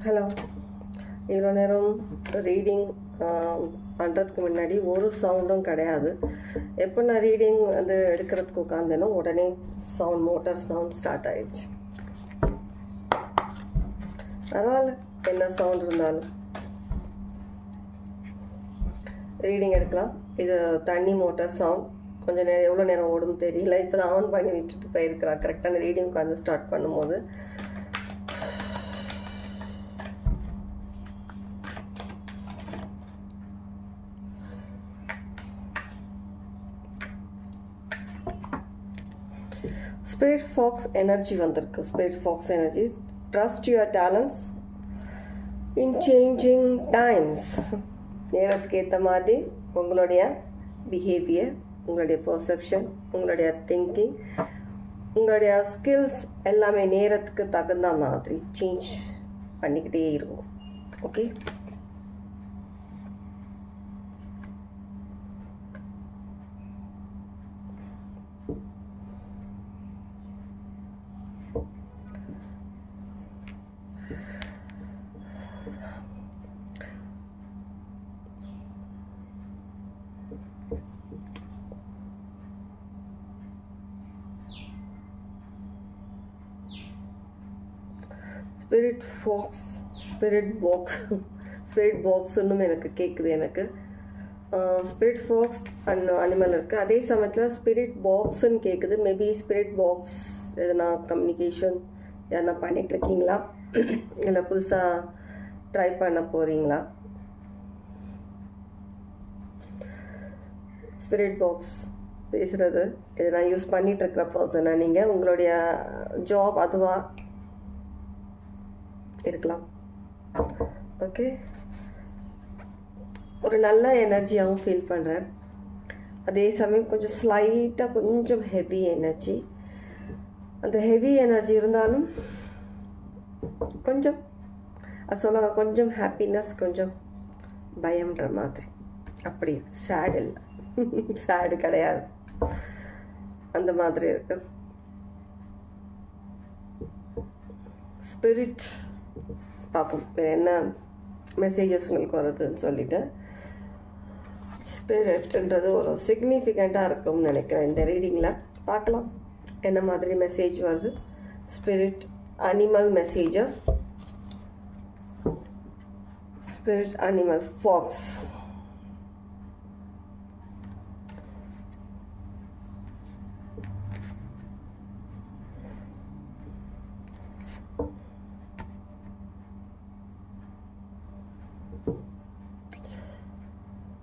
Hello. இவ்வளோ நேரம் reading பண்ணுறதுக்கு முன்னாடி ஒரு சவுண்டும் கிடையாது. எப்போ நான் ரீடிங் வந்து எடுக்கிறதுக்கு உட்காந்தேனோ உடனே சவுண்ட், மோட்டார் சவுண்ட் ஸ்டார்ட் ஆயிடுச்சு. பரவாயில்ல, என்ன சவுண்ட் இருந்தாலும் ரீடிங் எடுக்கலாம். இது தண்ணி மோட்டார் சவுண்ட். கொஞ்சம் நேரம் எவ்வளோ நேரம் ஓடும் தெரியல. இப்போ தான் ஆன் பண்ணி வச்சுட்டு போயிருக்கிறா கரெக்டான ரீடிங் உட்காந்து ஸ்டார்ட் பண்ணும்போது. Spirit Fox energy வந்திருக்கு. Spirit Fox energies. Trust your talents in changing times. நேரத்துக்கு ஏற்ற மாதிரி உங்களுடைய பிஹேவியர், உங்களுடைய பர்செப்ஷன், உங்களுடைய திங்கிங், உங்களுடைய ஸ்கில்ஸ் எல்லாமே நேரத்துக்கு தகுந்த மாதிரி சேஞ்ச் பண்ணிக்கிட்டே இருக்கும். Okay, spirit fox, spirit fox, spirit fox இன்னும் எனக்கு கேட்குது. எனக்கு ஸ்பிரிட் ஃபாக்ஸ் அனிமல் இருக்குது. அதே சமயத்தில் ஸ்பிரிட் பாக்ஸுன்னு கேட்குது. மேபி ஸ்பிரிட் பாக்ஸ் எதனா கம்யூனிகேஷன் எதனா பண்ணிகிட்ருக்கீங்களா, இல்லை புதுசாக ட்ரை பண்ண போகிறீங்களா? ஸ்பிரிட் பாக்ஸ் பேசுகிறது எதனா யூஸ் பண்ணிகிட்ருக்கிற பர்சனா நீங்கள்? உங்களுடைய ஜாப் அதுவாக இருக்கலாம். ஓகே, ஒரு நல்ல எனர்ஜியாகவும் ஃபீல் பண்ணுறேன். அதே சமயம் கொஞ்சம் ஸ்லைட்டாக கொஞ்சம் ஹெவி எனர்ஜி. அந்த ஹெவி எனர்ஜி இருந்தாலும் கொஞ்சம் அது சொல்லுவாங்க, கொஞ்சம் ஹாப்பினஸ், கொஞ்சம் பயம்ன்ற மாதிரி. அப்படி சேட் இல்லை, சேடு கிடையாது, அந்த மாதிரி இருக்கு. ஸ்பிரிட் பார்ப்போம் வேறு என்ன மெசேஜஸ் உங்களுக்கு வருதுன்னு சொல்லிட்டு. ஸ்பிரிட்ன்றது ஒரு சிக்னிஃபிகண்ட்டாக இருக்கும்னு நினைக்கிறேன் இந்த ரீடிங்கில். பார்க்கலாம் என்ன மாதிரி மெசேஜ் வருது. Spirit animal messages. Spirit animal fox.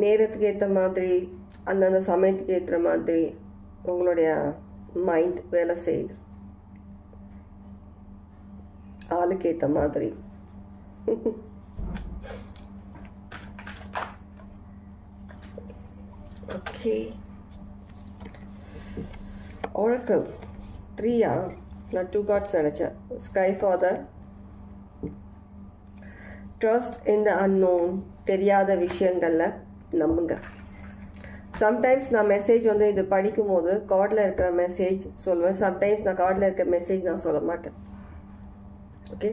நேரத்துக்கு ஏற்ற மாதிரி, அந்தந்த சமயத்துக்கு ஏற்ற மாதிரி உங்களுடைய மைண்ட் வேலை செய்யுது. ஆளுக்கு ஏற்ற மாதிரி. Okay, Oracle 3-ஆ? நான் 2 cards நினச்சேன். Sky Father, trust in the unknown. தெரியாத விஷயங்களில் நம்புங்க. சம்டைம்ஸ் நான் மெசேஜ் வந்து இது படிக்கும் போது கார்டில் இருக்கிற மெசேஜ் சொல்லுவேன். சம்டைம்ஸ் நான் கார்டில் இருக்கிற மெசேஜ் நான் சொல்ல மாட்டேன். ஓகே,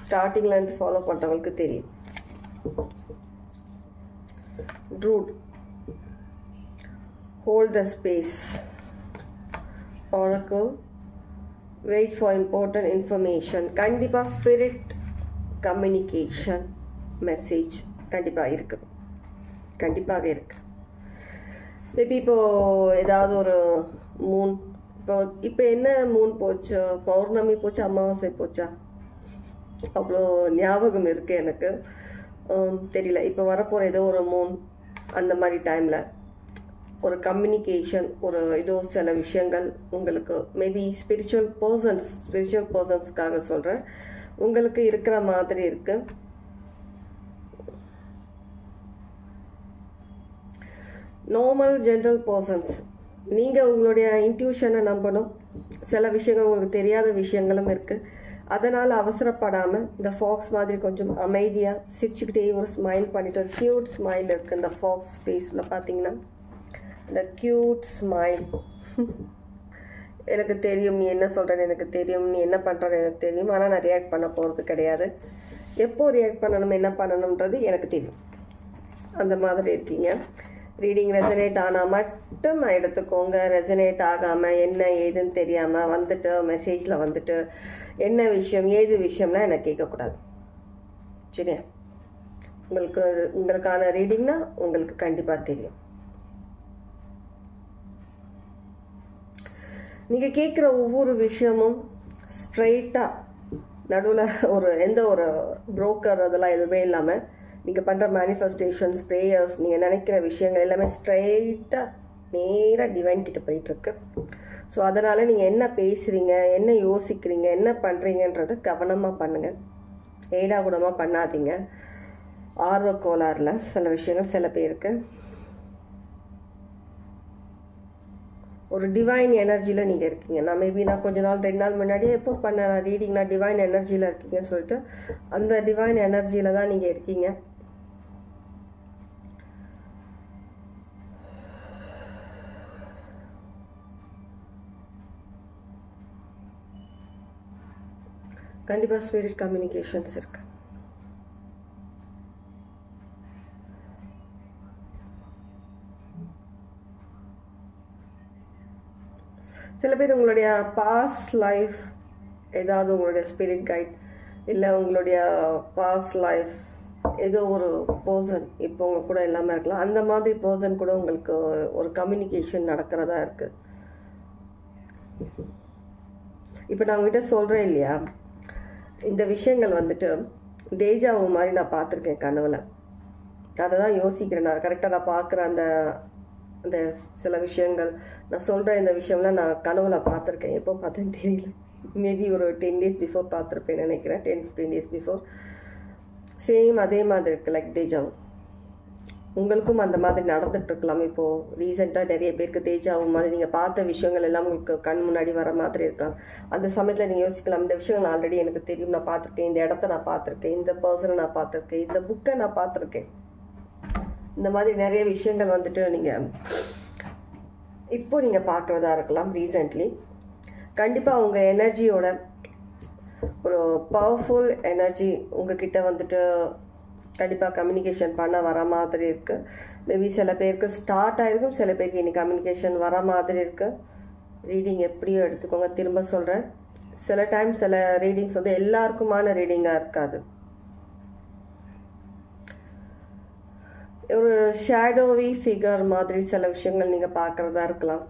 ஸ்டார்டிங்லேருந்து ஃபாலோ பண்ணுறவங்களுக்கு தெரியும். Druid, hold the space. Oracle, wait for important information. கண்டிப்பாக ஸ்பிரிட் கம்யூனிகேஷன் மெசேஜ் கண்டிப்பாக இருக்குது, கண்டிப்பாக இருக்குது. மேபி இப்போது ஏதாவது ஒரு மூன், இப்போ என்ன மூன் போச்சு, பௌர்ணமி போச்சு, அமாவாசை போச்சா, அவ்வளோ ஞாபகம் இருக்குது எனக்கு, தெரியல. இப்போ வரப்போகிற ஏதோ ஒரு மூன், அந்த மாதிரி டைமில் ஒரு கம்யூனிகேஷன், ஒரு ஏதோ சில விஷயங்கள் உங்களுக்கு மேபி ஸ்பிரிச்சுவல் பர்சன்ஸ்க்காக சொல்கிறேன், உங்களுக்கு இருக்கிற மாதிரி இருக்குது. நார்மல் ஜென்ரல் பர்சன்ஸ், நீங்கள் உங்களுடைய இன்ட்யூஷனை நம்பணும். சில விஷயங்கள் உங்களுக்கு தெரியாத விஷயங்களும் இருக்குது. அதனால் அவசரப்படாமல் இந்த ஃபாக்ஸ் மாதிரி கொஞ்சம் அமைதியாக சிரிச்சுக்கிட்டே ஒரு ஸ்மைல் பண்ணிட்டு, ஒரு க்யூட் ஸ்மைல் இருக்குது இந்த ஃபாக்ஸ் ஃபேஸில் பார்த்தீங்கன்னா. இந்த க்யூட் ஸ்மைல் எனக்கு தெரியும், நீ என்ன சொல்கிறேன்னு எனக்கு தெரியும், நீ என்ன பண்ணுறன்னு எனக்கு தெரியும், ஆனால் நான் ரியாக்ட் பண்ண போகிறது கிடையாது. எப்போ ரியாக்ட் பண்ணணும், என்ன பண்ணணுன்றது எனக்கு தெரியும். அந்த மாதிரி இருக்கீங்க. ரீடிங் ரெசனேட் ஆனால் மட்டும் எடுத்துக்கோங்க. ரெசனேட் ஆகாமல் என்ன ஏதுன்னு தெரியாமல் வந்துட்டு மெசேஜில் வந்துட்டு என்ன விஷயம் ஏது விஷயம்னா எனக்கு கேட்கக்கூடாது. சரியா? உங்களுக்கான ரீடிங்னா உங்களுக்கு கண்டிப்பாக தெரியும். நீங்கள் கேட்குற ஒவ்வொரு விஷயமும் ஸ்ட்ரெயிட்டாக நடுவில் எந்த ஒரு புரோக்கர் அதெல்லாம் எதுவுமே இல்லாமல் நீங்கள் பண்ணுற மேனிஃபெஸ்டேஷன்ஸ், ப்ரேயர்ஸ், நீங்கள் நினைக்கிற விஷயங்கள் எல்லாமே ஸ்ட்ரெயிட்டாக நேராக டிவைன் கிட்ட போயிட்டுருக்கு. ஸோ அதனால் நீங்கள் என்ன பேசுகிறீங்க, என்ன யோசிக்கிறீங்க, என்ன பண்ணுறீங்கன்றதை கவனமாக பண்ணுங்கள். ஏடாகூடமாக பண்ணாதீங்க. ஆர்வ கோளாறில் சில விஷயங்கள் சில பேருக்கு ஒரு டிவைன் எனர்ஜியில் நீங்கள் இருக்கீங்க. நான் கொஞ்ச நாள் 2 நாள் முன்னாடியே எப்போ பண்ண ரீடிங், நான் டிவைன் எனர்ஜியில் இருக்கீங்கன்னு சொல்லிட்டு அந்த டிவைன் எனர்ஜியில் தான் நீங்கள் இருக்கீங்க. கண்டிப்பாக ஸ்பிரிட் கம்யூனிகேஷன்ஸ் இருக்கு. சில பேர் உங்களுடைய பாஸ்ட் லைஃப் ஏதாவது உங்களுடைய ஸ்பிரிட் கைட் இல்லை உங்களுடைய பாஸ்ட் லைஃப் ஏதோ ஒரு பர்சன் இப்போ உங்க கூட எல்லாமே இருக்கலாம். அந்த மாதிரி பர்சன் கூட உங்களுக்கு ஒரு கம்யூனிகேஷன் நடக்கிறதா இருக்கு. இப்போ நான் உங்ககிட்ட சொல்கிறேன் இல்லையா, இந்த விஷயங்கள் வந்துட்டு தேஜாவு மாதிரி நான் பார்த்துருக்கேன் கனவுல. அதை தான் யோசிக்கிறேன். நான் கரெக்டாக நான் பார்க்குற அந்த அந்த சில விஷயங்கள் நான் சொல்கிற இந்த விஷயம்லாம் நான் கனவுல பார்த்துருக்கேன். எப்போ பார்த்தேன்னு தெரியல. மேபி ஒரு 10 days பிஃபோர் பார்த்துருப்பேன் நினைக்கிறேன். 10-15 days பிஃபோர். சேம் அதே மாதிரி இருக்குது, லைக் தேஜாவு. உங்களுக்கும் அந்த மாதிரி நடந்துட்டு இருக்கலாம். இப்போது ரீசெண்டாக நிறைய பேருக்கு தேஜாவு மாதிரி நீங்கள் பார்த்த விஷயங்கள் எல்லாம் உங்களுக்கு கண் முன்னாடி வர மாதிரி இருக்கலாம். அந்த சமயத்தில் நீங்கள் யோசிக்கலாம், இந்த விஷயங்கள் ஆல்ரெடி எனக்கு தெரியும், நான் பார்த்துருக்கேன், இந்த இடத்த நான் பார்த்துருக்கேன், இந்த பர்சனை நான் பார்த்துருக்கேன், இந்த புக்கை நான் பார்த்துருக்கேன். இந்த மாதிரி நிறைய விஷயங்கள் வந்துட்டு நீங்கள் இப்போ நீங்கள் பார்க்குறதா இருக்கலாம். ரீசெண்ட்லி கண்டிப்பாக உங்கள் எனர்ஜியோட ஒரு பவர்ஃபுல் எனர்ஜி உங்ககிட்ட வந்துட்டு கண்டிப்பாக கம்யூனிகேஷன் பண்ண வர மாதிரி இருக்குது. மேபி சில பேருக்கு ஸ்டார்ட் ஆகிருக்கும், சில பேருக்கு இனி கம்யூனிகேஷன் வர மாதிரி இருக்குது. ரீடிங் எப்படியோ எடுத்துக்கோங்க. திரும்ப சொல்கிறேன், சில டைம் சில ரீடிங்ஸ் வந்து எல்லாருக்குமான ரீடிங்காக இருக்காது. ஒரு ஷேடோவி ஃபிகர் மாதிரி சில விஷயங்கள் நீங்கள் பார்க்குறதா இருக்கலாம்.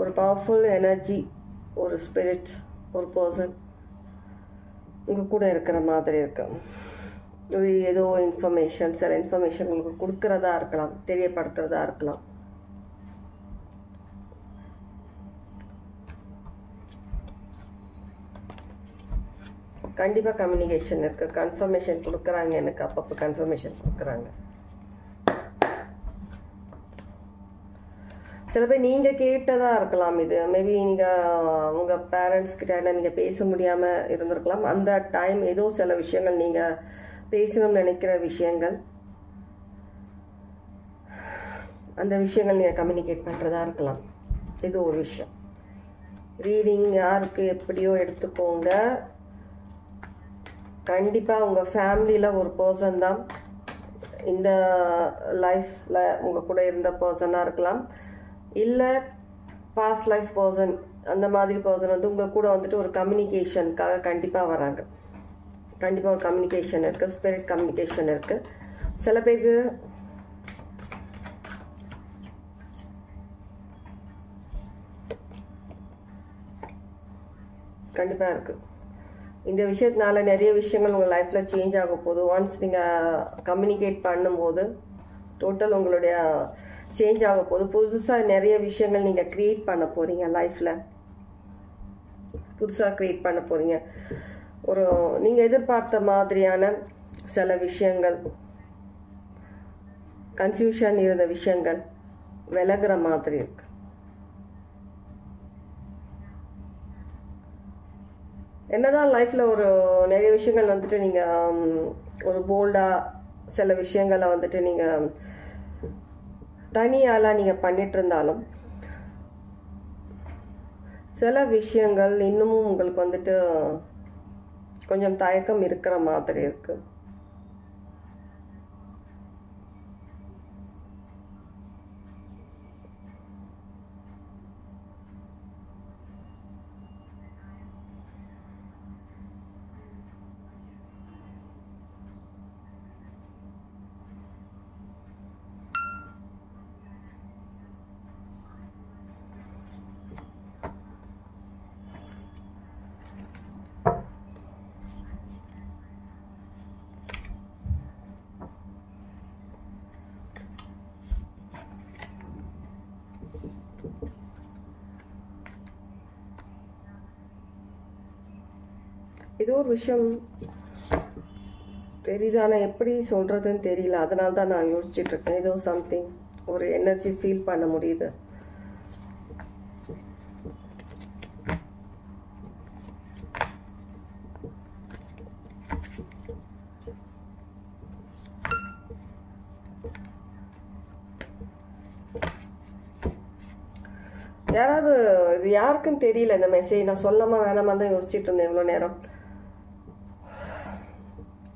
ஒரு பவர்ஃபுல் எனர்ஜி, ஒரு ஸ்பிரிட், ஒரு பர்சன் உங்கள் கூட இருக்கிற மாதிரி இருக்கு. ஏதோ இன்ஃபர்மேஷன், சில இன்ஃபர்மேஷன் உங்களுக்கு கொடுக்கறதா இருக்கலாம், தெரியப்படுத்துறதா இருக்கலாம். கண்டிப்பாக கம்யூனிகேஷன் இருக்குது. கன்ஃபர்மேஷன் கொடுக்குறாங்க, எனக்கு அப்பப்போ கன்ஃபர்மேஷன் கொடுக்குறாங்க. சில பேர் நீங்கள் கேட்டதாக இருக்கலாம். இது மேபி நீங்கள் உங்கள் பேரண்ட்ஸ் கிட்ட நீங்கள் பேச முடியாமல் இருந்திருக்கலாம். அந்த டைம் ஏதோ சில விஷயங்கள் நீங்கள் பேசணும்னு நினைக்கிற விஷயங்கள், அந்த விஷயங்கள் நீங்கள் கம்யூனிகேட் பண்ணுறதா இருக்கலாம். இது ஒரு விஷயம். ரீடிங் யாருக்கு எப்படியோ எடுத்துக்கோங்க. கண்டிப்பாக உங்கள் ஃபேமிலியில் ஒரு பர்சன் தான் இந்த லைஃப்பில் உங்கள் கூட இருந்த பர்சனாக இருக்கலாம். இல்லை பாஸ்ட் லைஃப் பர்சன், அந்த மாதிரி பர்சன் வந்து உங்கள் கூட வந்துட்டு ஒரு கம்யூனிகேஷனுக்காக கண்டிப்பாக வராங்க. கண்டிப்பாக ஒரு கம்யூனிகேஷன் இருக்குது, ஸ்பிரிட் கம்யூனிகேஷன் இருக்குது. சில பேருக்கு கண்டிப்பாக இருக்குது. இந்த விஷயத்தினால நிறைய விஷயங்கள் உங்கள் லைஃப்பில் சேஞ்ச் ஆக போகுது. ஒன்ஸ் நீங்கள் கம்யூனிகேட் பண்ணும்போது டோட்டல் உங்களுடைய சேஞ்ச் ஆக போகுது. புதுசாக நிறைய விஷயங்கள் நீங்கள் க்ரியேட் பண்ண போகிறீங்க. லைஃப்பில் புதுசாக க்ரியேட் பண்ண போகிறீங்க. ஒரு நீங்கள் எதிர்பார்த்த மாதிரியான சில விஷயங்கள், கன்ஃபியூஷன் இருந்த விஷயங்கள் விலகிற மாதிரி இருக்கு. என்னதான் லைஃப்பில் ஒரு நிறைய விஷயங்கள் வந்துட்டு நீங்கள் ஒரு போல்டாக சில விஷயங்களை வந்துட்டு நீங்கள் தனியாலாம் நீங்கள் பண்ணிட்டு இருந்தாலும் சில விஷயங்கள் இன்னமும் உங்களுக்கு வந்துட்டு கொஞ்சம் தயக்கம் இருக்கிற மாதிரி இருக்கு. ஏதோ ஒரு விஷயம் தெரியுதான, எப்படி சொல்றதுன்னு தெரியல. அதனால தான் நான் யோசிச்சுட்டு இருக்கேன். ஏதோ சம்திங் ஒரு எனர்ஜி ஃபீல் பண்ண முடியுது. யாராவது இது யாருக்குன்னு தெரியல இந்த மெசேஜ். நான் சொல்லாம வேணாமா தான் யோசிச்சுட்டு இருந்தேன் இவ்வளோ நேரம்.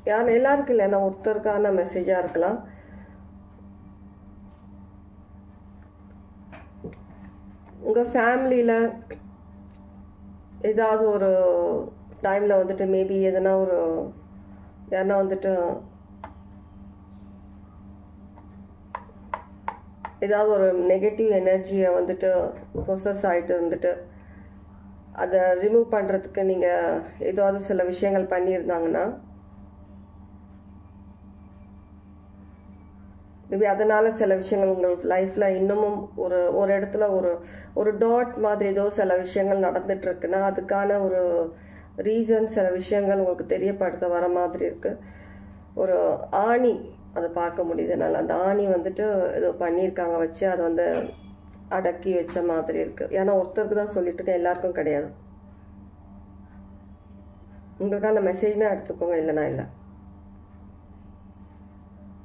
யார் எல்லாருக்கும் இல்லை, நான் ஒருத்தருக்கான மெசேஜாக இருக்கலாம். உங்கள் ஃபேமிலியில் ஏதாவது ஒரு டைமில் வந்துட்டு மேபி எதனா ஒரு யாருன்னா வந்துட்டு ஏதாவது ஒரு நெகட்டிவ் எனர்ஜியை வந்துட்டு பொசஸ் ஆகிட்டு இருந்துட்டு அதை ரிமூவ் பண்ணுறதுக்கு நீங்கள் ஏதாவது சில விஷயங்கள் பண்ணியிருந்தாங்கன்னா மேபி அதனால் சில விஷயங்கள் உங்கள் லைஃப்பில் இன்னமும் ஒரு இடத்துல ஒரு டாட் மாதிரி ஏதோ சில விஷயங்கள் நடந்துட்டுருக்குன்னா அதுக்கான ஒரு ரீசன் சில விஷயங்கள் உங்களுக்கு தெரியப்படுத்த வர மாதிரி இருக்குது. ஒரு ஆணி அதை பார்க்க முடியுது. என்னால் அந்த ஆணி வந்துட்டு ஏதோ பண்ணியிருக்காங்க வச்சு அதை வந்து அடக்கி வச்ச மாதிரி இருக்குது. ஏன்னா ஒருத்தருக்கு தான் சொல்லிட்டு இருக்கேன், எல்லாருக்கும் கிடையாது. உங்களுக்கான மெசேஜ்னா எடுத்துக்கோங்க, இல்லைனா இல்லை.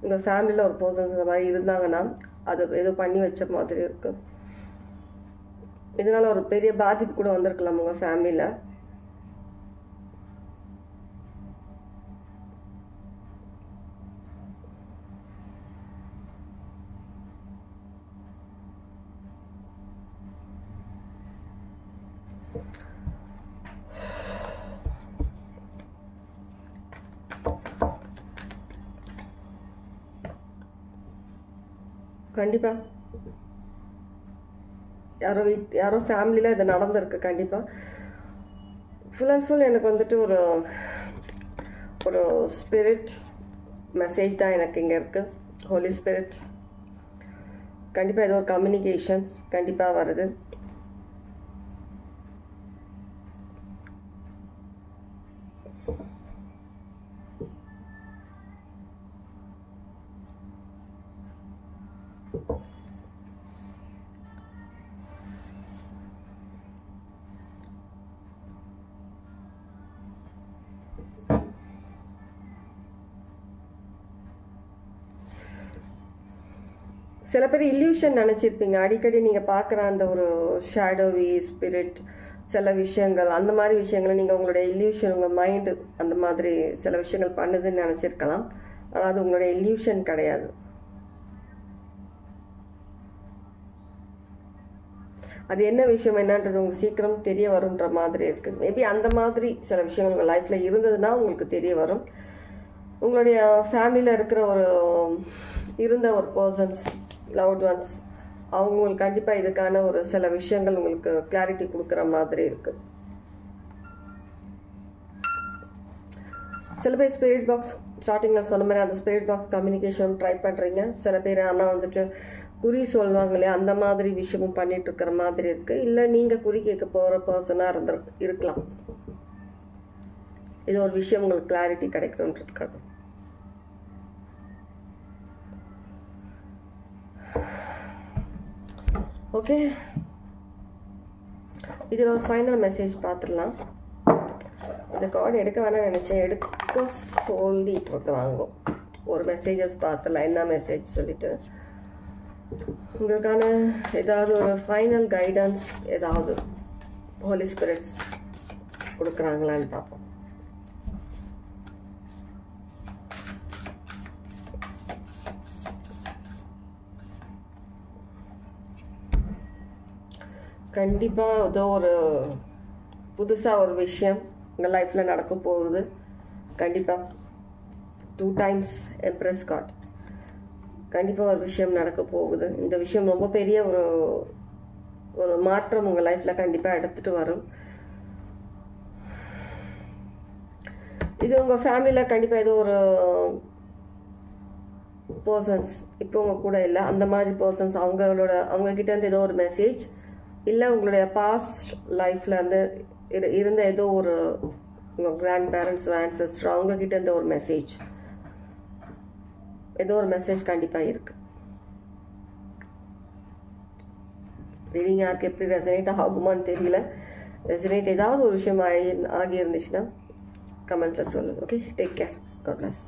உங்கள் ஃபேமிலியில் ஒரு பர்சன்ஸ் இந்த மாதிரி இருந்தாங்கன்னா அது ஏதோ பண்ணி வச்ச மாதிரி இருக்கு. இதனால ஒரு பெரிய பாதிப்பு கூட வந்திருக்கலாம் உங்கள் ஃபேமிலியில். கண்டிப்பாக யாரோ ஃபேமிலியில் இது நடந்திருக்கு. கண்டிப்பாக ஃபுல் அண்ட் ஃபுல் எனக்கு வந்துட்டு ஒரு ஸ்பிரிட் மெசேஜ் தான் எனக்கு இங்கே இருக்குது. ஹோலி ஸ்பிரிட் கண்டிப்பாக ஏதோ ஒரு கம்யூனிகேஷன் கண்டிப்பாக வருது. சில பேர் இல்யூஷன் நினச்சிருப்பீங்க. அடிக்கடி நீங்கள் பார்க்குற அந்த ஒரு ஷேடோவி ஸ்பிரிட் சில விஷயங்கள் அந்த மாதிரி விஷயங்களை நீங்கள் உங்களுடைய இல்யூஷன் உங்கள் மைண்டு அந்த மாதிரி சில விஷயங்கள் பண்ணுதுன்னு நினச்சிருக்கலாம். ஆனால் அது உங்களுடைய இல்யூஷன் கிடையாது. அது என்ன விஷயம் என்னன்றது உங்களுக்கு சீக்கிரம் தெரிய வரும்ன்ற மாதிரி இருக்குது. மேபி அந்த மாதிரி சில விஷயங்கள் உங்கள் லைஃப்பில் இருந்ததுன்னா உங்களுக்கு தெரிய வரும். உங்களுடைய ஃபேமிலியில் இருக்கிற இருந்த ஒரு பர்சன்ஸ் லவ்ட் ஒன்ஸ் அவங்களுக்கு கண்டிப்பாக இதுக்கான ஒரு சில விஷயங்கள் உங்களுக்கு கிளாரிட்டி கொடுக்குற மாதிரி இருக்குது. சில பேர் ஸ்பிரிட் பாக்ஸ் ஸ்டார்டிங்கில் சொன்ன மாதிரி அந்த ஸ்பிரிட் பாக்ஸ் கம்யூனிகேஷன் ட்ரை பண்ணுறீங்க. சில பேர் ஆனால் வந்துட்டு குறி சொல்லுவாங்களே அந்த மாதிரி விஷயமும் பண்ணிட்டு இருக்கிற மாதிரி இருக்குது. இல்லை நீங்கள் குறி கேட்க போகிற பர்சனாக இருக்கலாம். இது ஒரு விஷயம் உங்களுக்கு கிளாரிட்டி கிடைக்கணுன்றதுக்காக. ஓகே, இதில் ஒரு ஃபைனல் மெசேஜ் பார்த்துடலாம். இந்த கார்டு எடுக்க வேணாம்னு நினச்சேன், எடுக்க சொல்லிட்டு இருக்கிறாங்க. ஒரு மெசேஜஸ் பார்த்துடலாம், என்ன மெசேஜ் சொல்லிட்டு. உங்களுக்கான ஏதாவது ஒரு ஃபைனல் கைடன்ஸ் ஏதாவது ஹோலி ஸ்பிரிட்ஸ் கொடுக்குறாங்களான்னு பார்ப்போம். கண்டிப்பாக ஏதோ ஒரு புதுசாக ஒரு விஷயம் உங்கள் லைஃப்பில் நடக்க போகுது. கண்டிப்பாக 2 times எம்ப்ரஸ் கார்ட். கண்டிப்பாக ஒரு விஷயம் நடக்க போகுது. இந்த விஷயம் ரொம்ப பெரிய ஒரு மாற்றம் உங்கள் லைஃப்பில் கண்டிப்பாக எடுத்துகிட்டு வரும். இது உங்கள் ஃபேமிலியில் கண்டிப்பாக ஏதோ ஒரு பர்சன்ஸ் இப்போ உங்கள் கூட இல்லை, அந்த மாதிரி பர்சன்ஸ் அவங்கக்கிட்ட இருந்து ஏதோ ஒரு மெசேஜ், இல்லை உங்களுடைய பாஸ்ட் லைஃப்பில் இருந்து இருந்த ஏதோ ஒரு உங்கள் கிராண்ட் பேரண்ட்ஸ் ஆன்சஸ்டர் அவங்கக்கிட்ட இருந்த ஒரு மெசேஜ், ஏதோ ஒரு மெசேஜ் கண்டிப்பாக இருக்குது. ரீடிங் யாருக்கு எப்படி ரெசனேட் ஆகுமான்னு தெரியல. ரெசனேட் ஏதாவது ஒரு விஷயம் ஆகி இருந்துச்சுன்னா கமெண்ட்டில் சொல்லுங்கள். Okay, take care. God plus.